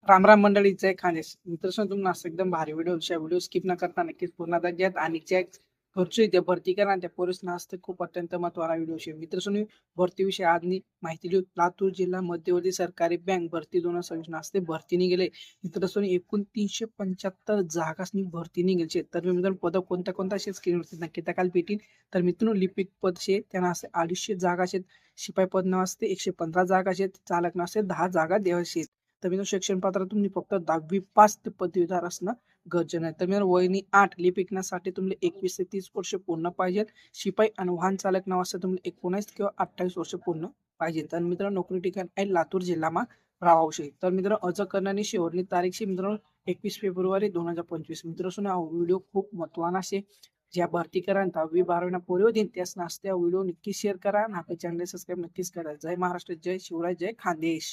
राम राम मंडळी, जय खानेस. मित्रांनो, तुम्हाला एकदम भारी व्हिडिओ स्किप न करता नक्कीच पूर्ण ज्यात आणि ज्या घरची त्या भरती करा त्या पोलीस असते खूप अत्यंत महत्वाचा व्हिडिओ शे मित्रांनो. भरतीविषयी आज माहिती देऊ. लातूर जिल्हा मध्यवर्ती सरकारी बँक भरती 2026 असते भरती निघेले मित्रांनो. एकूण 375 जागासनी भरती निघेलचे. तर मित्रांनो, पद कोणत्या कोणत्या असे स्क्रीनवरती नक्की त्या भेटील. तर मित्रांनो, लिपिक पद शे त्यांना असते 250 जागा आहेत. शिपाई पद न असते 115 जागा आहेत. चालक न असते 10 जागा देवाशी. तर मित्रांनो, शिक्षण पात्र तुम्ही फक्त 10वी पास ते पदवीधर असणं गरजेचं आहे. तर मित्रांनो, वयनी 8 लिपिकण्यासाठी तुम्हाला 21 ते 30 वर्ष पूर्ण पाहिजे. शिपाई आणि वाहन चालक नावासाठी तुम्हाला 19 किंवा 28 वर्ष पूर्ण पाहिजे. तर मित्रांनो, नोकरी ठिकाण आहे लातूर जिल्हामा राहावशे. तर मित्रांनो, अर्ज करण्याची शेवटची तारीख मित्रांनो 21 फेब्रुवारी 2025. मित्रांनो, हा व्हिडिओ खूप महत्वाचा आहे. ज्या भरती करा 10वी 12वी पोरी होतील त्याच नाचत्या व्हिडिओ नक्की शेअर करा आणि आपल्या चॅनल सबस्क्राईब नक्कीच करा. जय महाराष्ट्र, जय शिवराय, जय खानदेश.